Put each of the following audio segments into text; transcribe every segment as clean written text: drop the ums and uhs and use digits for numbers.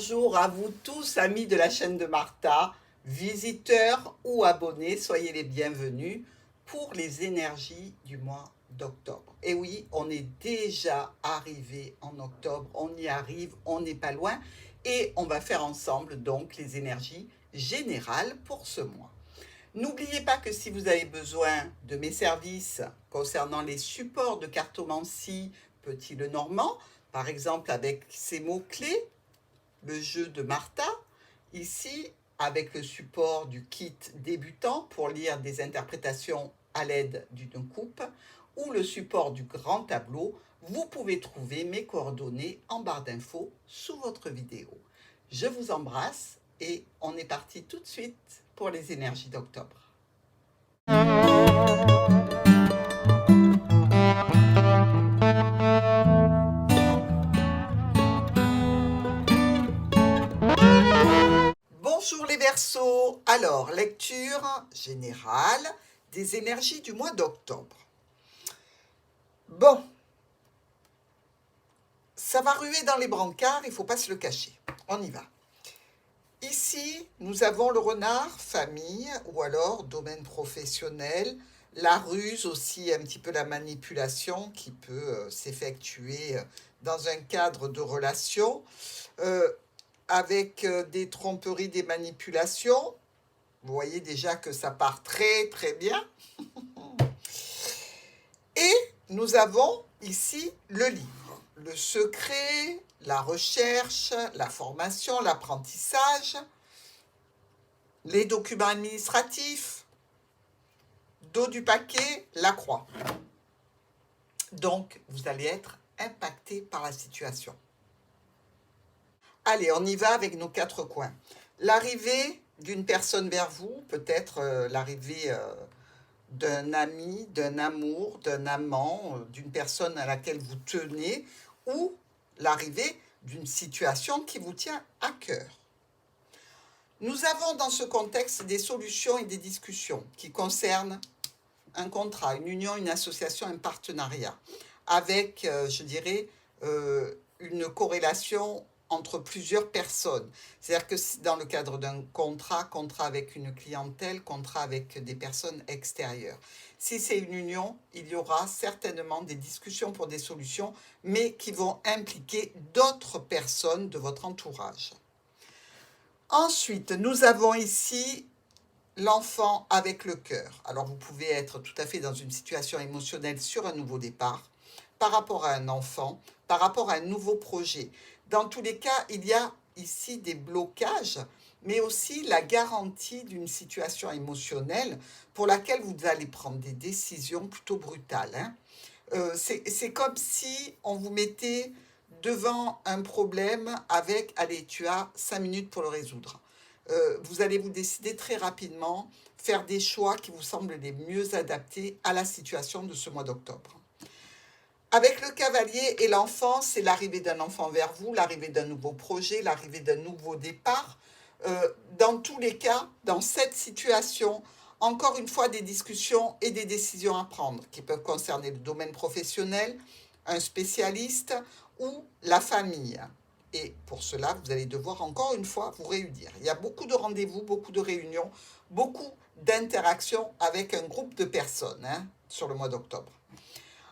bonjour à vous tous, amis de la chaîne de Martha, visiteurs ou abonnés, soyez les bienvenus pour les énergies du mois d'octobre. Et oui, on est déjà arrivé en octobre, on y arrive, on n'est pas loin et on va faire ensemble donc les énergies générales pour ce mois. N'oubliez pas que si vous avez besoin de mes services concernant les supports de cartomancie Petit Lenormand, par exemple avec ces mots-clés, le jeu de Martha, ici avec le support du kit débutant pour lire des interprétations à l'aide d'une coupe, ou le support du grand tableau, vous pouvez trouver mes coordonnées en barre d'infos sous votre vidéo. Je vous embrasse et on est parti tout de suite pour les énergies d'octobre. Bonjour les Verseaux. Alors, lecture générale des énergies du mois d'octobre. Bon, ça va ruer dans les brancards, il ne faut pas se le cacher. On y va. Ici, nous avons le renard, famille, ou alors domaine professionnel, la ruse aussi, un petit peu la manipulation qui peut s'effectuer dans un cadre de relation, avec des tromperies, des manipulations. Vous voyez déjà que ça part très très bien. Et nous avons ici le livre, le secret, la recherche, la formation, l'apprentissage, les documents administratifs, dos du paquet, la croix. Donc, vous allez être impacté par la situation. Allez, on y va avec nos quatre coins. L'arrivée d'une personne vers vous, peut-être l'arrivée d'un ami, d'un amour, d'un amant, d'une personne à laquelle vous tenez, ou l'arrivée d'une situation qui vous tient à cœur. Nous avons dans ce contexte des solutions et des discussions qui concernent un contrat, une union, une association, un partenariat, avec, je dirais, une corrélation entre plusieurs personnes. C'est-à-dire que dans le cadre d'un contrat avec une clientèle, contrat avec des personnes extérieures. Si c'est une union, il y aura certainement des discussions pour des solutions, mais qui vont impliquer d'autres personnes de votre entourage. Ensuite, nous avons ici l'enfant avec le cœur. Alors, vous pouvez être tout à fait dans une situation émotionnelle sur un nouveau départ, par rapport à un enfant, par rapport à un nouveau projet. Dans tous les cas, il y a ici des blocages, mais aussi la garantie d'une situation émotionnelle pour laquelle vous allez prendre des décisions plutôt brutales. C'est comme si on vous mettait devant un problème avec, allez, tu as 5 minutes pour le résoudre. Vous allez vous décider très rapidement, faire des choix qui vous semblent les mieux adaptés à la situation de ce mois d'octobre. Avec le cavalier et l'enfant, c'est l'arrivée d'un enfant vers vous, l'arrivée d'un nouveau projet, l'arrivée d'un nouveau départ. Dans tous les cas, dans cette situation, encore une fois, des discussions et des décisions à prendre qui peuvent concerner le domaine professionnel, un spécialiste ou la famille. Et pour cela, vous allez devoir encore une fois vous réunir. Il y a beaucoup de rendez-vous, beaucoup de réunions, beaucoup d'interactions avec un groupe de personnes sur le mois d'octobre.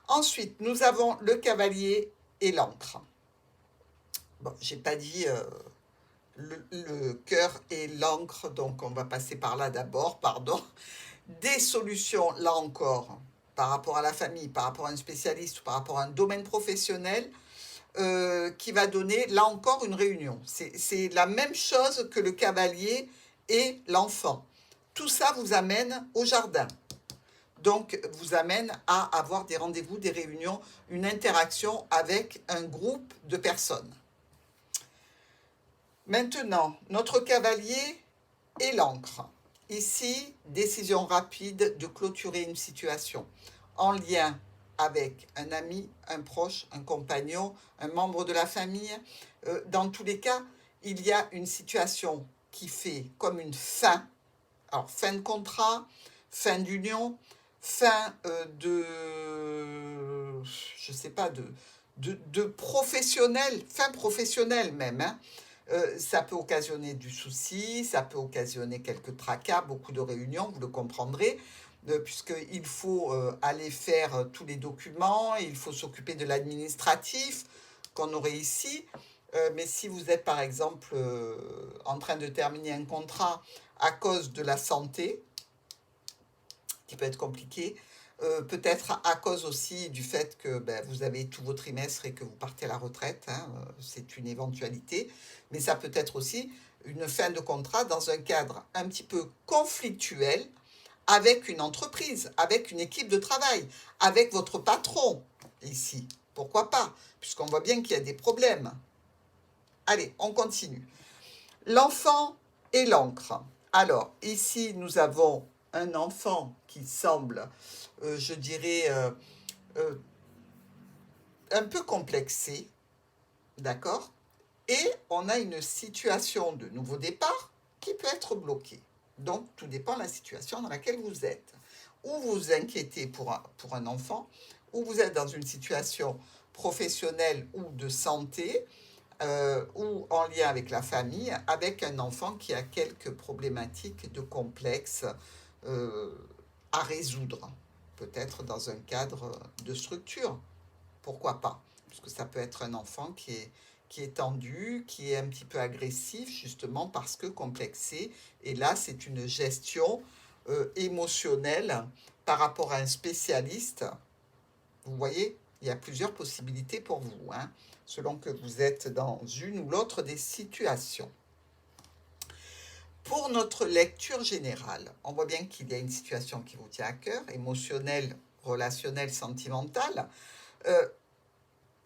Ensuite, nous avons le cavalier et l'encre. Bon, j'ai pas dit le cœur et l'encre, donc on va passer par là d'abord, pardon. Des solutions, là encore, par rapport à la famille, par rapport à un spécialiste ou par rapport à un domaine professionnel, qui va donner, là encore, une réunion. C'est la même chose que le cavalier et l'enfant. Tout ça vous amène au jardin. Donc, vous amène à avoir des rendez-vous, des réunions, une interaction avec un groupe de personnes. Maintenant, notre cavalier et l'encre. Ici, décision rapide de clôturer une situation en lien avec un ami, un proche, un compagnon, un membre de la famille. Dans tous les cas, il y a une situation qui fait comme une fin. Alors, fin de contrat, fin d'union, fin je sais pas, de professionnel, fin professionnelle même, Ça peut occasionner du souci, ça peut occasionner quelques tracas, beaucoup de réunions, vous le comprendrez, puisqu'il faut aller faire tous les documents, il faut s'occuper de l'administratif qu'on aurait ici. Mais si vous êtes par exemple en train de terminer un contrat à cause de la santé, qui peut être compliqué, peut-être à cause aussi du fait que vous avez tous vos trimestres et que vous partez à la retraite, hein, c'est une éventualité, mais ça peut être aussi une fin de contrat dans un cadre un petit peu conflictuel avec une entreprise, avec une équipe de travail, avec votre patron ici. Pourquoi pas, puisqu'on voit bien qu'il y a des problèmes. Allez, on continue. L'enfant et l'encre. Alors, ici, nous avons un enfant qui semble, je dirais, euh, un peu complexé, d'accord? Et on a une situation de nouveau départ qui peut être bloquée. Donc, tout dépend de la situation dans laquelle vous êtes. Ou vous vous inquiétez pour un enfant, ou vous êtes dans une situation professionnelle ou de santé, ou en lien avec la famille, avec un enfant qui a quelques problématiques de complexe euh, à résoudre, peut-être dans un cadre de structure, pourquoi pas, puisque ça peut être un enfant qui est tendu, qui est un petit peu agressif, justement parce que complexé, et là c'est une gestion émotionnelle par rapport à un spécialiste. Vous voyez, il y a plusieurs possibilités pour vous, hein, selon que vous êtes dans une ou l'autre des situations. Pour notre lecture générale, on voit bien qu'il y a une situation qui vous tient à cœur, émotionnelle, relationnelle, sentimentale, euh,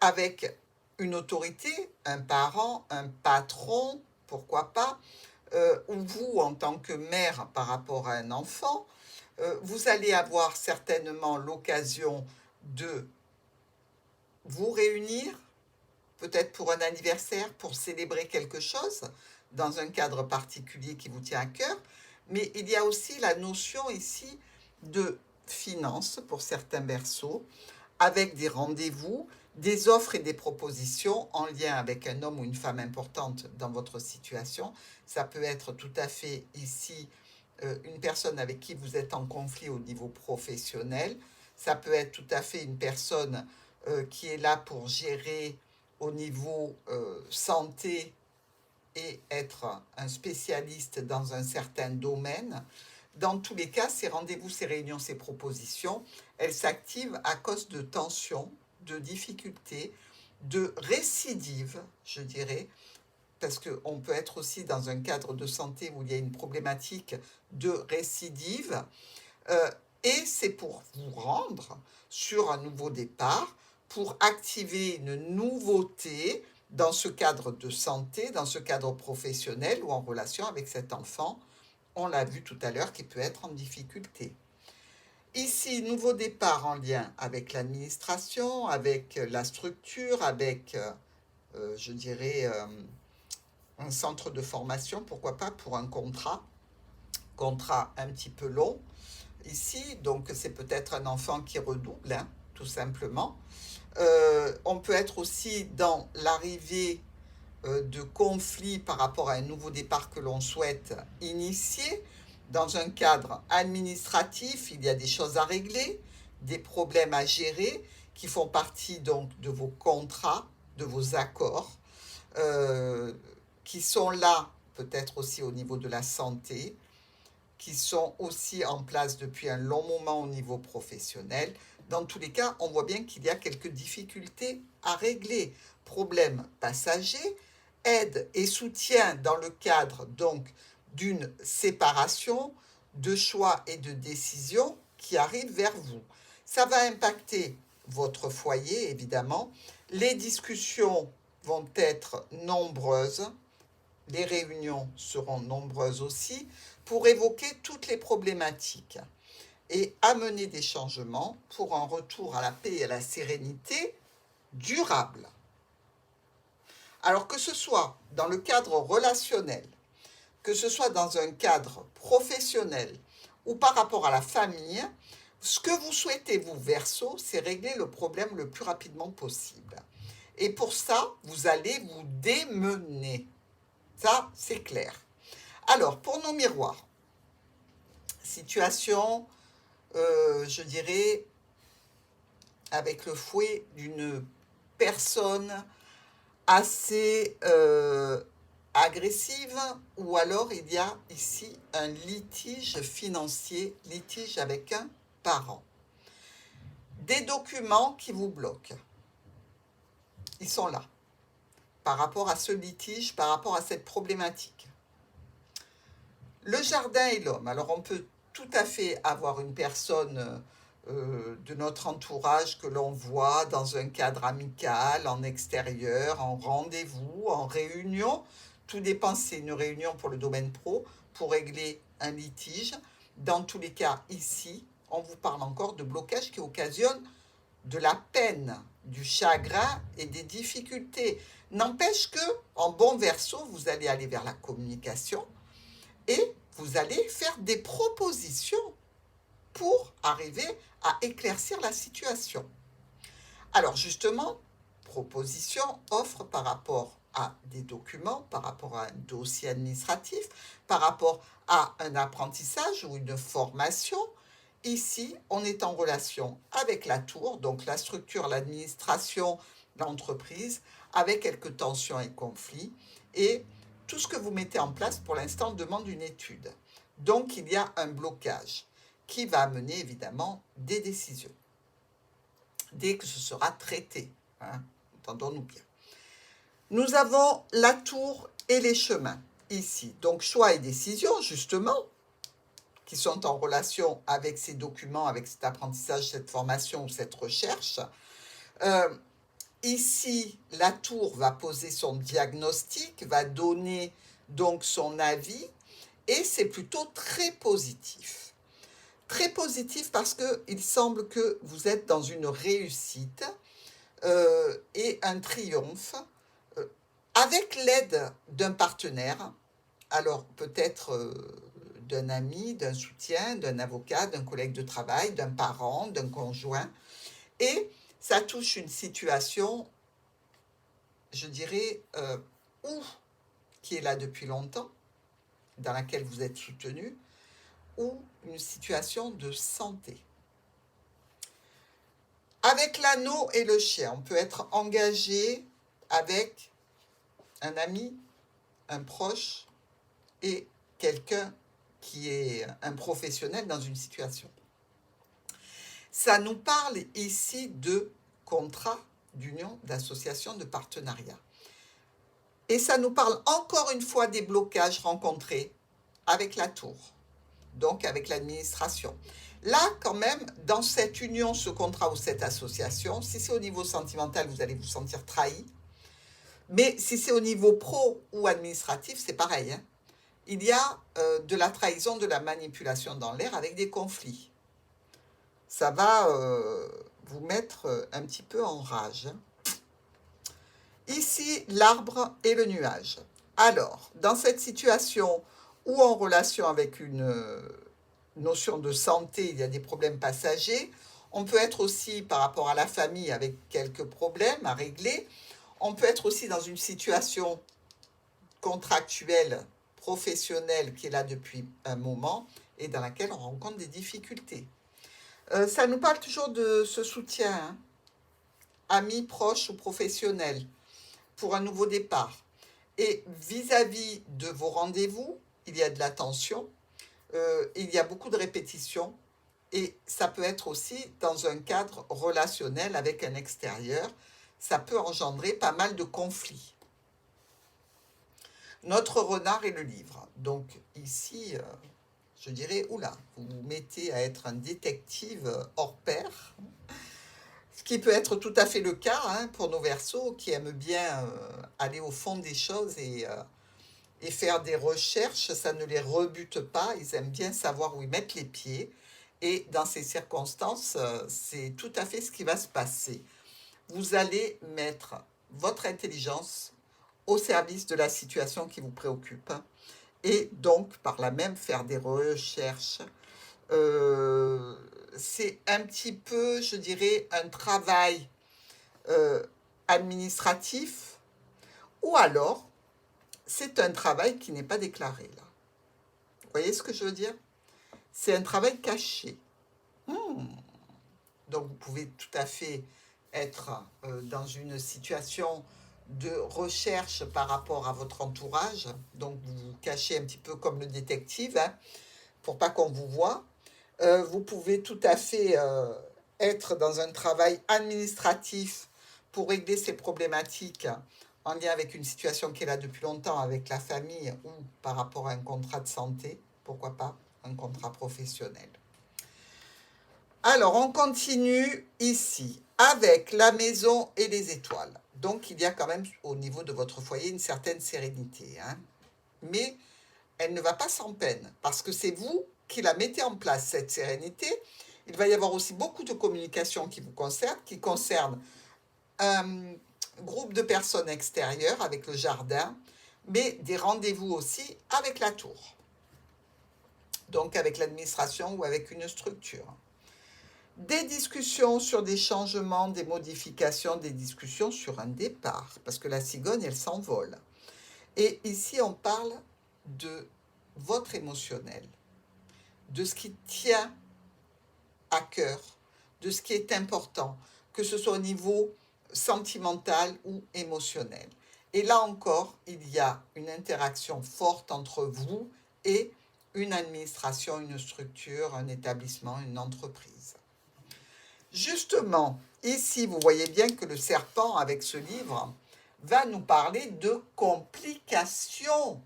avec une autorité, un parent, un patron, pourquoi pas, ou vous en tant que mère par rapport à un enfant, vous allez avoir certainement l'occasion de vous réunir, peut-être pour un anniversaire, pour célébrer quelque chose, dans un cadre particulier qui vous tient à cœur, mais il y a aussi la notion ici de finance pour certains berceaux, avec des rendez-vous, des offres et des propositions en lien avec un homme ou une femme importante dans votre situation. Ça peut être tout à fait ici une personne avec qui vous êtes en conflit au niveau professionnel. Ça peut être tout à fait une personne qui est là pour gérer au niveau santé et être un spécialiste dans un certain domaine. Dans tous les cas, ces rendez-vous, ces réunions, ces propositions, elles s'activent à cause de tensions, de difficultés, de récidives, je dirais, parce qu'on peut être aussi dans un cadre de santé où il y a une problématique de récidive, euh, et c'est pour vous rendre sur un nouveau départ, pour activer une nouveauté dans ce cadre de santé, dans ce cadre professionnel ou en relation avec cet enfant, on l'a vu tout à l'heure, qui peut être en difficulté. Ici, nouveau départ en lien avec l'administration, avec la structure, avec, je dirais, un centre de formation, pourquoi pas pour un contrat un petit peu long. Ici, donc c'est peut-être un enfant qui redouble, hein, tout simplement. On peut être aussi dans l'arrivée de conflits par rapport à un nouveau départ que l'on souhaite initier. Dans un cadre administratif, il y a des choses à régler, des problèmes à gérer qui font partie donc de vos contrats, de vos accords, euh, qui sont là peut-être aussi au niveau de la santé, qui sont aussi en place depuis un long moment au niveau professionnel. Dans tous les cas, on voit bien qu'il y a quelques difficultés à régler. Problèmes passagers, aide et soutien dans le cadre donc d'une séparation, de choix et de décisions qui arrivent vers vous. Ça va impacter votre foyer, évidemment. Les discussions vont être nombreuses, les réunions seront nombreuses aussi, pour évoquer toutes les problématiques et amener des changements pour un retour à la paix et à la sérénité durable. Alors que ce soit dans le cadre relationnel, que ce soit dans un cadre professionnel ou par rapport à la famille, ce que vous souhaitez, vous, Verseau, c'est régler le problème le plus rapidement possible. Et pour ça, vous allez vous démener. Ça, c'est clair. Alors, pour nos miroirs, situation, je dirais, avec le fouet d'une personne assez agressive, ou alors il y a ici un litige financier, litige avec un parent. Des documents qui vous bloquent, ils sont là, par rapport à ce litige, par rapport à cette problématique. Le jardin et l'homme. Alors on peut tout à fait avoir une personne de notre entourage que l'on voit dans un cadre amical, en extérieur, en rendez-vous, en réunion. Tout dépend si c'est une réunion pour le domaine pro, pour régler un litige. Dans tous les cas, ici, on vous parle encore de blocage qui occasionne de la peine, du chagrin et des difficultés. N'empêche que, en bon verso, vous allez aller vers la communication et vous allez faire des propositions pour arriver à éclaircir la situation. Alors justement, proposition, offre par rapport à des documents, par rapport à un dossier administratif, par rapport à un apprentissage ou une formation. Ici, on est en relation avec la tour, donc la structure, l'administration, l'entreprise, avec quelques tensions et conflits. Et tout ce que vous mettez en place pour l'instant demande une étude. Donc, il y a un blocage qui va amener évidemment des décisions. Dès que ce sera traité, hein, entendons-nous bien. Nous avons la tour et les chemins ici. Donc, choix et décision, justement, qui sont en relation avec ces documents, avec cet apprentissage, cette formation ou cette recherche. Ici, la tour va poser son diagnostic, va donner donc son avis, et c'est plutôt très positif. Très positif parce qu'il semble que vous êtes dans une réussite et un triomphe avec l'aide d'un partenaire, alors peut-être d'un ami, d'un soutien, d'un avocat, d'un collègue de travail, d'un parent, d'un conjoint, et ça touche une situation, je dirais, qui est là depuis longtemps, dans laquelle vous êtes soutenu, ou une situation de santé. Avec l'anneau et le chien, on peut être engagé avec un ami, un proche et quelqu'un qui est un professionnel dans une situation. Ça nous parle ici de contrat d'union, d'association, de partenariat. Et ça nous parle encore une fois des blocages rencontrés avec la tour, donc avec l'administration. Là, quand même, dans cette union, ce contrat ou cette association, si c'est au niveau sentimental, vous allez vous sentir trahi. Mais si c'est au niveau pro ou administratif, c'est pareil, hein. Il y a de la trahison, de la manipulation dans l'air avec des conflits. Ça va vous mettre un petit peu en rage. Ici, l'arbre et le nuage. Alors, dans cette situation ou en relation avec une notion de santé, il y a des problèmes passagers. On peut être aussi par rapport à la famille avec quelques problèmes à régler. On peut être aussi dans une situation contractuelle, professionnelle qui est là depuis un moment et dans laquelle on rencontre des difficultés. Ça nous parle toujours de ce soutien, hein, amis, proches ou professionnels, pour un nouveau départ. Et vis-à-vis de vos rendez-vous, il y a de la tension, il y a beaucoup de répétitions, et ça peut être aussi dans un cadre relationnel avec un extérieur. Ça peut engendrer pas mal de conflits. Notre renard et le livre. Donc ici, je dirais, oula, vous vous mettez à être un détective hors pair, ce qui peut être tout à fait le cas, hein, pour nos Verseaux qui aiment bien aller au fond des choses et faire des recherches. Ça ne les rebute pas, ils aiment bien savoir où ils mettent les pieds. Et dans ces circonstances, c'est tout à fait ce qui va se passer. Vous allez mettre votre intelligence au service de la situation qui vous préoccupe et donc par là même faire des recherches. C'est un petit peu, je dirais, un travail administratif, ou alors c'est un travail qui n'est pas déclaré, là. Vous voyez ce que je veux dire? C'est un travail caché. Hmm. Donc, vous pouvez tout à fait être dans une situation de recherche par rapport à votre entourage. Donc, vous vous cachez un petit peu comme le détective, hein, pour pas qu'on vous voie. Vous pouvez tout à fait être dans un travail administratif pour régler ces problématiques en lien avec une situation qui est là depuis longtemps avec la famille ou par rapport à un contrat de santé, pourquoi pas un contrat professionnel. Alors, on continue ici avec la maison et les étoiles. Donc, il y a quand même au niveau de votre foyer une certaine sérénité, hein. Mais elle ne va pas sans peine, parce que c'est vous qui la mettez en place, cette sérénité. Il va y avoir aussi beaucoup de communication qui concerne un groupe de personnes extérieures avec le jardin, mais des rendez-vous aussi avec la tour, donc avec l'administration ou avec une structure. Des discussions sur des changements, des modifications, des discussions sur un départ, parce que la cigogne, elle s'envole. Et ici, on parle de votre émotionnel, de ce qui tient à cœur, de ce qui est important, que ce soit au niveau sentimental ou émotionnel. Et là encore, il y a une interaction forte entre vous et une administration, une structure, un établissement, une entreprise. Justement, ici, vous voyez bien que le serpent, avec ce livre, va nous parler de complications.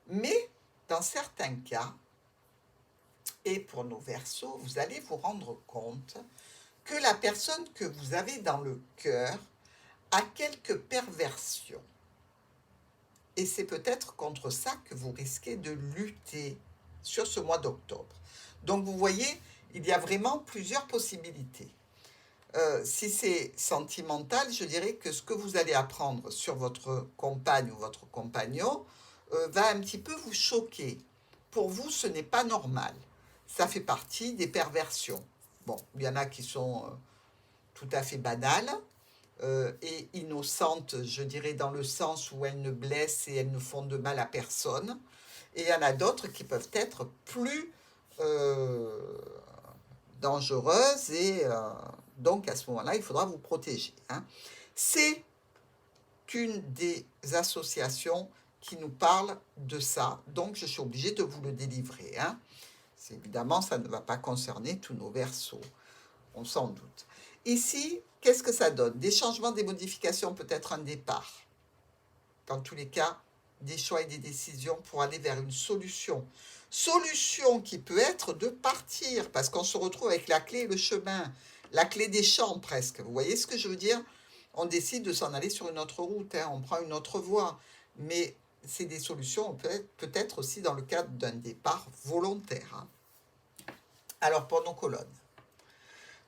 Mais dans certains cas, et pour nos Verseaux, vous allez vous rendre compte que la personne que vous avez dans le cœur a quelques perversions. Et c'est peut-être contre ça que vous risquez de lutter sur ce mois d'octobre. Donc vous voyez, il y a vraiment plusieurs possibilités. Si c'est sentimental, je dirais que ce que vous allez apprendre sur votre compagne ou votre compagnon va un petit peu vous choquer. Pour vous, ce n'est pas normal. Ça fait partie des perversions. Bon, il y en a qui sont tout à fait banales et innocentes, je dirais, dans le sens où elles ne blessent et elles ne font de mal à personne. Et il y en a d'autres qui peuvent être plus dangereuses et donc à ce moment-là, il faudra vous protéger, hein. C'est une des associations qui nous parle de ça, donc je suis obligée de vous le délivrer, hein. Évidemment, ça ne va pas concerner tous nos Verseaux, on s'en doute. Ici, qu'est-ce que ça donne? Des changements, des modifications, peut-être un départ. Dans tous les cas, des choix et des décisions pour aller vers une solution. Solution qui peut être de partir, parce qu'on se retrouve avec la clé et le chemin, la clé des champs presque. Vous voyez ce que je veux dire? On décide de s'en aller sur une autre route, hein, on prend une autre voie. Mais c'est des solutions peut-être aussi dans le cadre d'un départ volontaire, hein. Alors pour nos colonnes,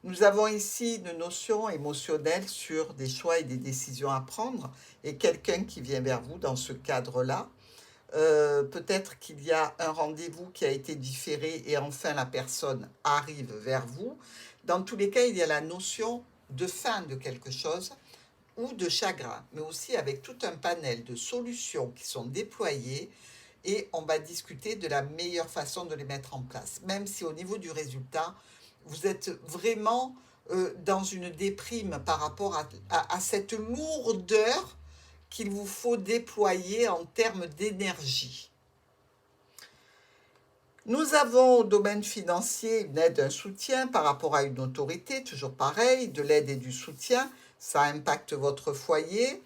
nous avons ici une notion émotionnelle sur des choix et des décisions à prendre et quelqu'un qui vient vers vous dans ce cadre-là. Peut-être qu'il y a un rendez-vous qui a été différé et enfin la personne arrive vers vous. Dans tous les cas, il y a la notion de fin de quelque chose ou de chagrin, mais aussi avec tout un panel de solutions qui sont déployées et on va discuter de la meilleure façon de les mettre en place, même si au niveau du résultat, vous êtes vraiment dans une déprime par rapport à cette lourdeur qu'il vous faut déployer en termes d'énergie. Nous avons au domaine financier une aide, un soutien par rapport à une autorité, toujours pareil, de l'aide et du soutien, ça impacte votre foyer.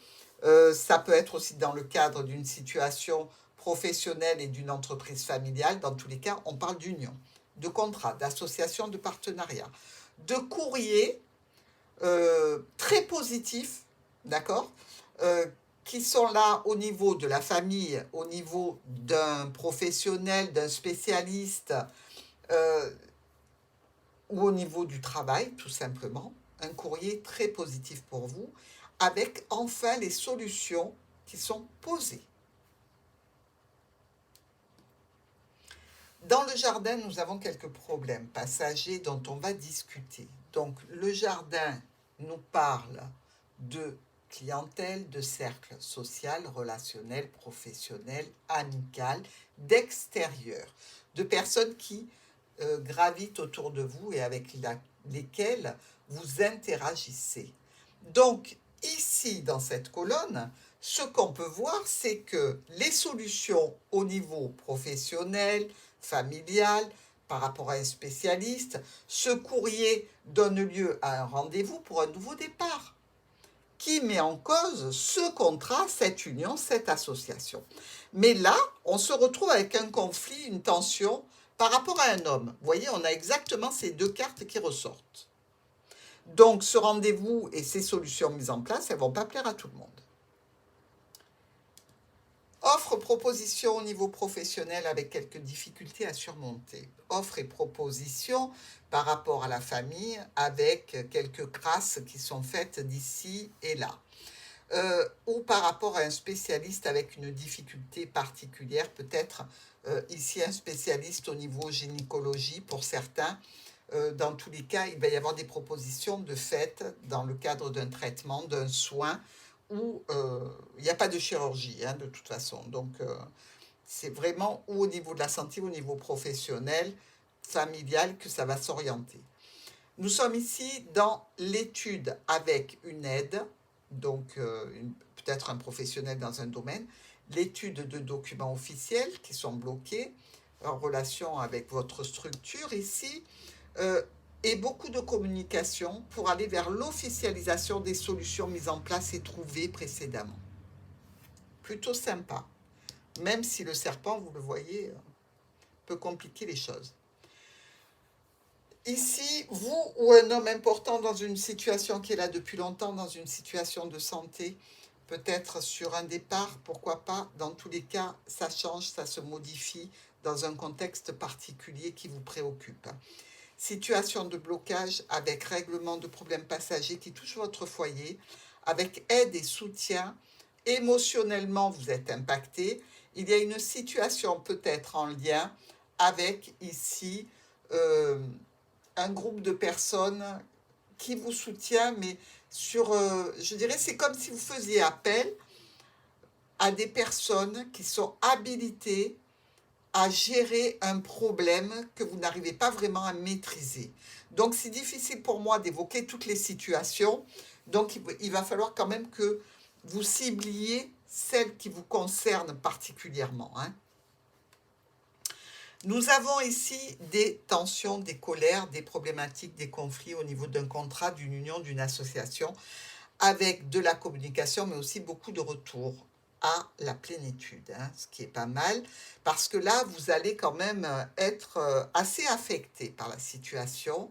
Ça peut être aussi dans le cadre d'une situation professionnelle et d'une entreprise familiale. Dans tous les cas, on parle d'union, de contrat, d'association, de partenariat, de courrier très positif, d'accord, qui sont là au niveau de la famille, au niveau d'un professionnel, d'un spécialiste, ou au niveau du travail, tout simplement. Un courrier très positif pour vous, avec enfin les solutions qui sont posées. Dans le jardin, nous avons quelques problèmes passagers dont on va discuter. Donc, le jardin nous parle de clientèle, de cercle social, relationnel, professionnel, amical, d'extérieur, de personnes qui gravitent autour de vous et avec lesquelles vous interagissez. Donc, ici, dans cette colonne, ce qu'on peut voir, c'est que les solutions au niveau professionnel, familial, par rapport à un spécialiste, ce courrier donne lieu à un rendez-vous pour un nouveau départ qui met en cause ce contrat, cette union, cette association. Mais là, on se retrouve avec un conflit, une tension par rapport à un homme. Vous voyez, on a exactement ces deux cartes qui ressortent. Donc, ce rendez-vous et ces solutions mises en place, elles ne vont pas plaire à tout le monde. Offre, proposition au niveau professionnel avec quelques difficultés à surmonter. Offre et proposition par rapport à la famille avec quelques crasses qui sont faites d'ici et là. Ou par rapport à un spécialiste avec une difficulté particulière, peut-être ici un spécialiste au niveau gynécologie pour certains. Dans tous les cas, il va y avoir des propositions de fait dans le cadre d'un traitement, d'un soin, où il n'y a pas de chirurgie, hein, de toute façon. Donc, c'est vraiment ou au niveau de la santé, ou au niveau professionnel, familial, que ça va s'orienter. Nous sommes ici dans l'étude avec une aide, donc peut-être un professionnel dans un domaine, l'étude de documents officiels qui sont bloqués en relation avec votre structure ici, et beaucoup de communication pour aller vers l'officialisation des solutions mises en place et trouvées précédemment. Plutôt sympa, même si le serpent, vous le voyez, peut compliquer les choses. Ici, vous ou un homme important dans une situation qui est là depuis longtemps, dans une situation de santé, peut-être sur un départ, pourquoi pas, dans tous les cas, ça change, ça se modifie dans un contexte particulier qui vous préoccupe. Situation de blocage avec règlement de problèmes passagers qui touchent votre foyer, avec aide et soutien. Émotionnellement, vous êtes impacté. Il y a une situation peut-être en lien avec ici un groupe de personnes qui vous soutient, mais sur, je dirais, c'est comme si vous faisiez appel à des personnes qui sont habilitées à gérer un problème que vous n'arrivez pas vraiment à maîtriser. Donc, c'est difficile pour moi d'évoquer toutes les situations. Donc, il va falloir quand même que vous cibliez celles qui vous concernent particulièrement, hein. Nous avons ici des tensions, des colères, des problématiques, des conflits au niveau d'un contrat, d'une union, d'une association, avec de la communication, mais aussi beaucoup de retours à la plénitude, hein, ce qui est pas mal, parce que là, vous allez quand même être assez affecté par la situation,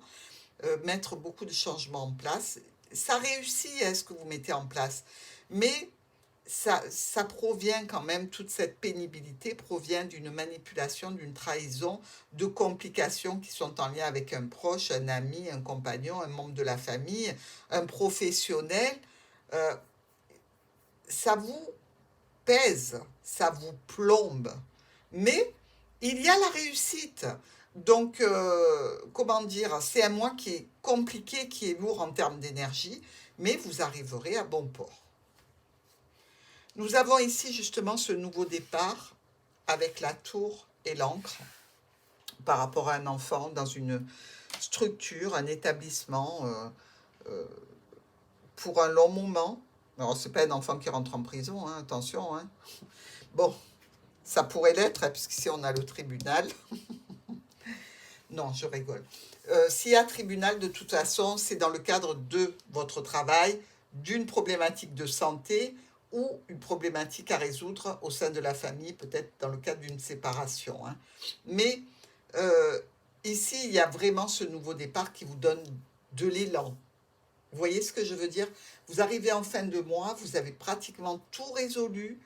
mettre beaucoup de changements en place. Ça réussit, hein, ce que vous mettez en place, mais ça provient quand même, toute cette pénibilité provient d'une manipulation, d'une trahison, de complications qui sont en lien avec un proche, un ami, un compagnon, un membre de la famille, un professionnel. Euh, ça vous pèse, ça vous plombe, mais il y a la réussite. Donc, comment dire, c'est un mois qui est compliqué, qui est lourd en termes d'énergie, mais vous arriverez à bon port. Nous avons ici justement ce nouveau départ avec la tour et l'encre par rapport à un enfant dans une structure, un établissement pour un long moment. Alors, ce n'est pas un enfant qui rentre en prison, hein, attention, hein. Bon, ça pourrait l'être, hein, puisqu'ici on a le tribunal. Non, je rigole. S'il y a tribunal, de toute façon, c'est dans le cadre de votre travail, d'une problématique de santé ou une problématique à résoudre au sein de la famille, peut-être dans le cadre d'une séparation, hein. Mais ici, il y a vraiment ce nouveau départ qui vous donne de l'élan. Vous voyez ce que je veux dire? Vous arrivez en fin de mois, vous avez pratiquement tout résolu,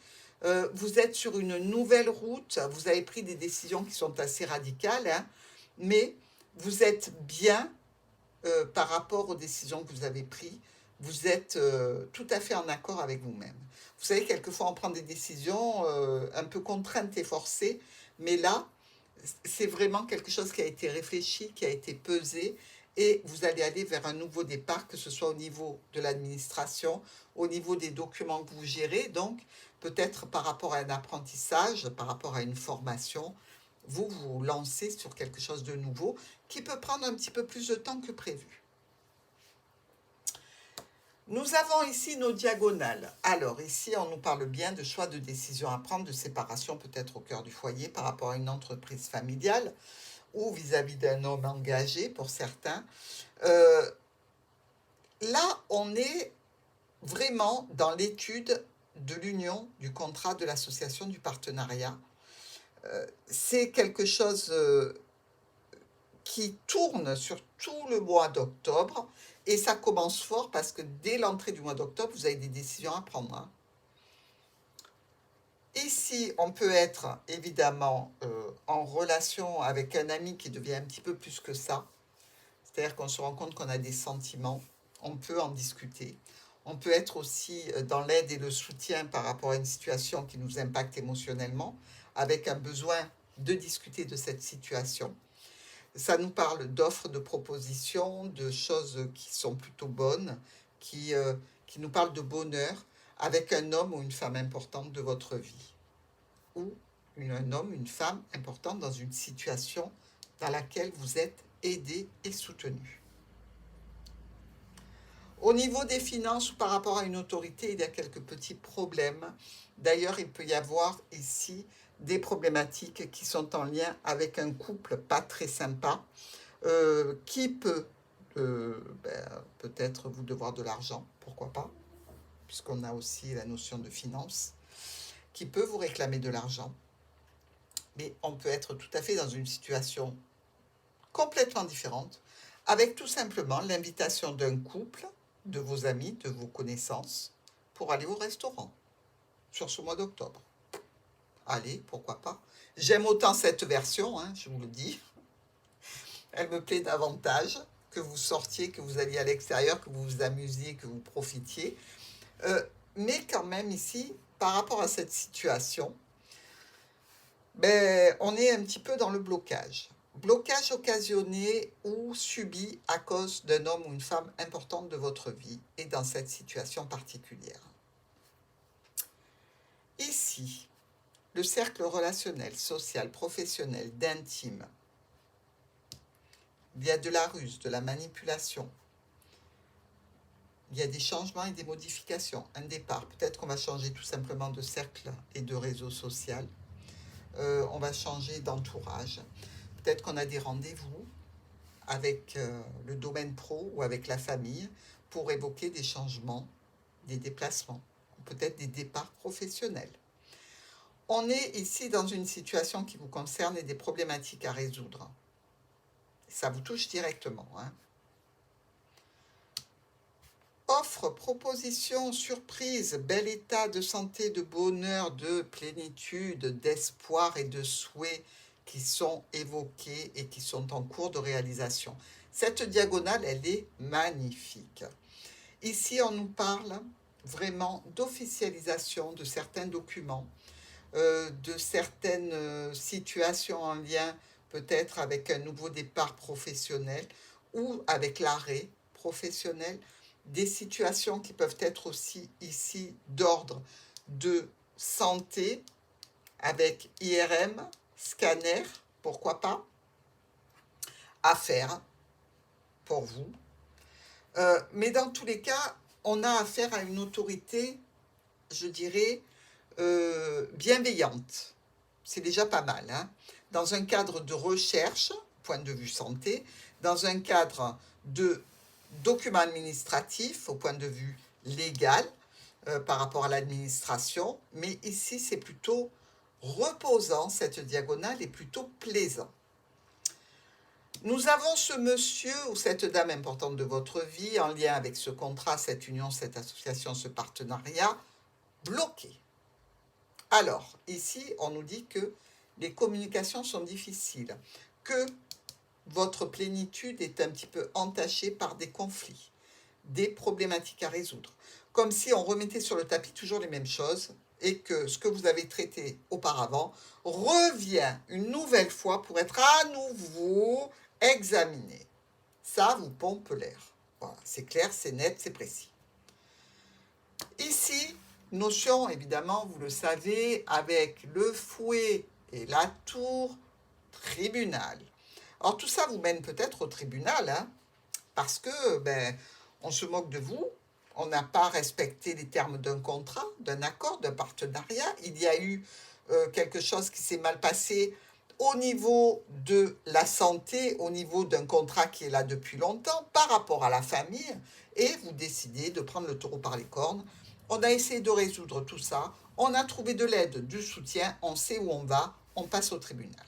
vous êtes sur une nouvelle route, vous avez pris des décisions qui sont assez radicales, hein, mais vous êtes bien par rapport aux décisions que vous avez prises, vous êtes tout à fait en accord avec vous-même. Vous savez, quelquefois on prend des décisions un peu contraintes et forcées, mais là, c'est vraiment quelque chose qui a été réfléchi, qui a été pesé, et vous allez aller vers un nouveau départ, que ce soit au niveau de l'administration, au niveau des documents que vous gérez, donc peut-être par rapport à un apprentissage, par rapport à une formation, vous vous lancez sur quelque chose de nouveau qui peut prendre un petit peu plus de temps que prévu. Nous avons ici nos diagonales. Alors ici, on nous parle bien de choix de décision à prendre, de séparation peut-être au cœur du foyer par rapport à une entreprise familiale ou vis-à-vis d'un homme engagé pour certains. Là, on est vraiment dans l'étude de l'union, du contrat, de l'association, du partenariat. C'est quelque chose qui tourne sur tout le mois d'octobre et ça commence fort parce que dès l'entrée du mois d'octobre, vous avez des décisions à prendre. Hein. Ici, on peut être évidemment en relation avec un ami qui devient un petit peu plus que ça. C'est-à-dire qu'on se rend compte qu'on a des sentiments, on peut en discuter. On peut être aussi dans l'aide et le soutien par rapport à une situation qui nous impacte émotionnellement, avec un besoin de discuter de cette situation. Ça nous parle d'offres, de propositions, de choses qui sont plutôt bonnes, qui nous parlent de bonheur avec un homme ou une femme importante de votre vie. Ou un homme, une femme importante dans une situation dans laquelle vous êtes aidé et soutenu. Au niveau des finances ou par rapport à une autorité, il y a quelques petits problèmes. D'ailleurs, il peut y avoir ici des problématiques qui sont en lien avec un couple pas très sympa qui peut peut-être vous devoir de l'argent, pourquoi pas, puisqu'on a aussi la notion de finance, qui peut vous réclamer de l'argent. Mais on peut être tout à fait dans une situation complètement différente, avec tout simplement l'invitation d'un couple, de vos amis, de vos connaissances, pour aller au restaurant sur ce mois d'octobre. Allez, pourquoi pas. J'aime autant cette version, hein, je vous le dis. Elle me plaît davantage, que vous sortiez, que vous alliez à l'extérieur, que vous vous amusiez, que vous profitiez. Mais quand même ici, par rapport à cette situation, on est un petit peu dans le blocage. Blocage occasionné ou subi à cause d'un homme ou une femme importante de votre vie et dans cette situation particulière. Ici, le cercle relationnel, social, professionnel, d'intime, il y a de la ruse, de la manipulation. Il y a des changements et des modifications, un départ. Peut-être qu'on va changer tout simplement de cercle et de réseau social. On va changer d'entourage. Peut-être qu'on a des rendez-vous avec le domaine pro ou avec la famille pour évoquer des changements, des déplacements, peut-être des départs professionnels. On est ici dans une situation qui vous concerne et des problématiques à résoudre. Ça vous touche directement. Hein. Offre, proposition, surprise, bel état de santé, de bonheur, de plénitude, d'espoir et de souhait qui sont évoqués et qui sont en cours de réalisation. Cette diagonale, elle est magnifique. Ici, on nous parle vraiment d'officialisation de certains documents, de certaines situations en lien peut-être avec un nouveau départ professionnel ou avec l'arrêt professionnel, des situations qui peuvent être aussi ici d'ordre de santé avec IRM, scanner, pourquoi pas, à faire pour vous. Mais dans tous les cas, on a affaire à une autorité, je dirais, bienveillante. C'est déjà pas mal. Hein. Dans un cadre de recherche, point de vue santé, dans un cadre de documents administratifs, au point de vue légal, par rapport à l'administration. Mais ici, c'est plutôt reposant, cette diagonale est plutôt plaisant. Nous avons ce monsieur ou cette dame importante de votre vie en lien avec ce contrat, cette union, cette association, ce partenariat, bloqué. Alors, ici, on nous dit que les communications sont difficiles, que votre plénitude est un petit peu entachée par des conflits, des problématiques à résoudre. Comme si on remettait sur le tapis toujours les mêmes choses et que ce que vous avez traité auparavant revient une nouvelle fois pour être à nouveau examiné. ça vous pompe l'air. Voilà, c'est clair, c'est net, c'est précis. Ici, notion, évidemment, vous le savez, avec le fouet et la tour, tribunal. Alors tout ça vous mène peut-être au tribunal, hein, parce que on se moque de vous, on n'a pas respecté les termes d'un contrat, d'un accord, d'un partenariat. Il y a eu quelque chose qui s'est mal passé au niveau de la santé, au niveau d'un contrat qui est là depuis longtemps, par rapport à la famille, et vous décidez de prendre le taureau par les cornes. On a essayé de résoudre tout ça, on a trouvé de l'aide, du soutien, on sait où on va, on passe au tribunal.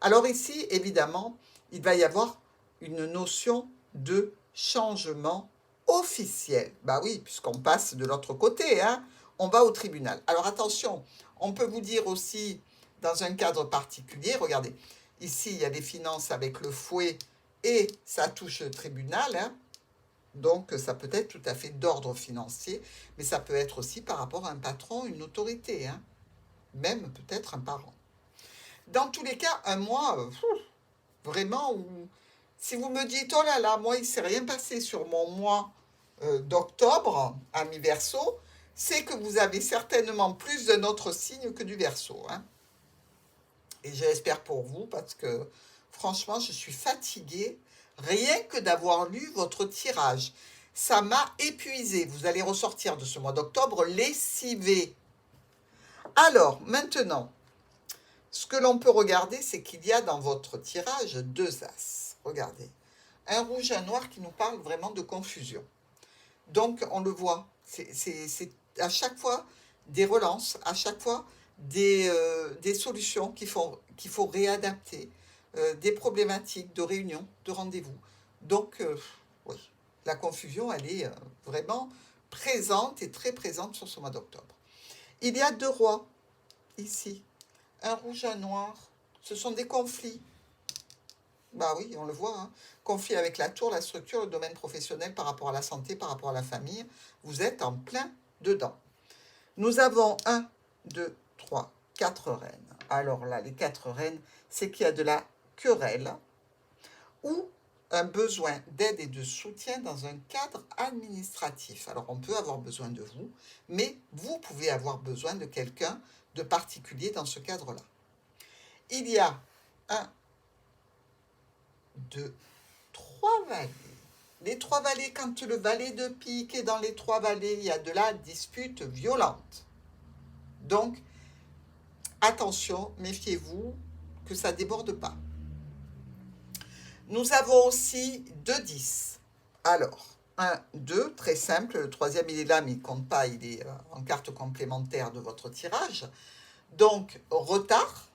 Alors ici, évidemment, il va y avoir une notion de changement officiel. Bah oui, puisqu'on passe de l'autre côté, hein, on va au tribunal. Alors attention, on peut vous dire aussi, dans un cadre particulier, regardez, ici il y a les finances avec le fouet et ça touche le tribunal, hein, donc ça peut être tout à fait d'ordre financier, mais ça peut être aussi par rapport à un patron, une autorité, hein, même peut-être un parent. Dans tous les cas, un mois, vraiment, où, si vous me dites, oh là là, moi, il ne s'est rien passé sur mon mois d'octobre, ami Verseau, c'est que vous avez certainement plus de notre signe que du Verseau, hein. Et j'espère pour vous, parce que franchement, je suis fatiguée, rien que d'avoir lu votre tirage. Ça m'a épuisé. Vous allez ressortir de ce mois d'octobre lessivé. Alors, maintenant, ce que l'on peut regarder, c'est qu'il y a dans votre tirage 2 as. Regardez. Un rouge, un noir qui nous parle vraiment de confusion. Donc, on le voit. C'est à chaque fois des relances, à chaque fois des solutions qu'il faut réadapter, des problématiques de réunion, de rendez-vous. Donc, oui, la confusion, elle est vraiment présente et très présente sur ce mois d'octobre. Il y a 2 rois, ici. Un rouge, un noir. Ce sont des conflits. Bah oui, on le voit, hein. Conflit avec la tour, la structure, le domaine professionnel par rapport à la santé, par rapport à la famille. Vous êtes en plein dedans. Nous avons 1, 2, 3, 4 reines. Alors là, les 4 reines, c'est qu'il y a de la querelle ou un besoin d'aide et de soutien dans un cadre administratif. Alors, on peut avoir besoin de vous, mais vous pouvez avoir besoin de quelqu'un de particulier dans ce cadre-là. Il y a 1, 2, 3 valets. Les 3 valets, quand le valet de pique est dans les 3 valets, il y a de la dispute violente. Donc, attention, méfiez-vous que ça ne déborde pas. Nous avons aussi 2 10. Alors, 1, 2, très simple. Le troisième, il est là, mais il ne compte pas, il est en carte complémentaire de votre tirage. Donc, retard,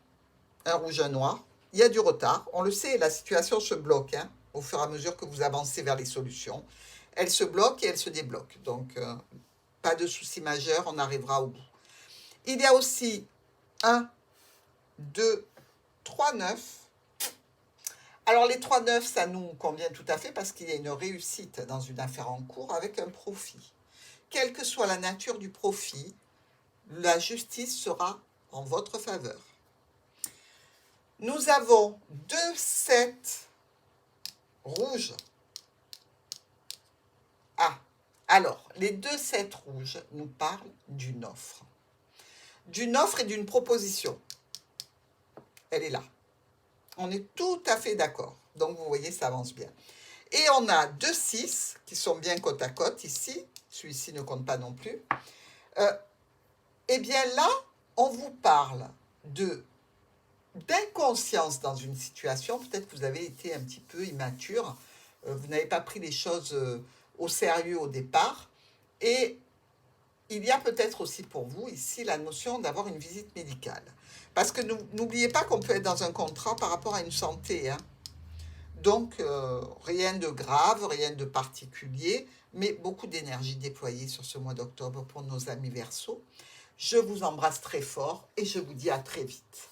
un rouge, un noir. Il y a du retard. On le sait, la situation se bloque, hein, au fur et à mesure que vous avancez vers les solutions. Elle se bloque et elle se débloque. Donc, pas de souci majeur, on arrivera au bout. Il y a aussi 1, 2, 3, 9. Alors, les 3, 9, ça nous convient tout à fait parce qu'il y a une réussite dans une affaire en cours avec un profit. Quelle que soit la nature du profit, la justice sera en votre faveur. Nous avons 2 7 rouges. Ah, alors, les 2 7 rouges nous parlent d'une offre. D'une offre et d'une proposition. Elle est là. On est tout à fait d'accord. Donc, vous voyez, ça avance bien. Et on a 2 6 qui sont bien côte à côte ici. Celui-ci ne compte pas non plus. Eh bien là, on vous parle d'inconscience dans une situation. Peut-être que vous avez été un petit peu immature. Vous n'avez pas pris les choses au sérieux au départ. Et il y a peut-être aussi pour vous ici la notion d'avoir une visite médicale. Parce que n'oubliez pas qu'on peut être dans un contrat par rapport à une santé, hein. Donc, rien de grave, rien de particulier, mais beaucoup d'énergie déployée sur ce mois d'octobre pour nos amis Verseaux. Je vous embrasse très fort et je vous dis à très vite.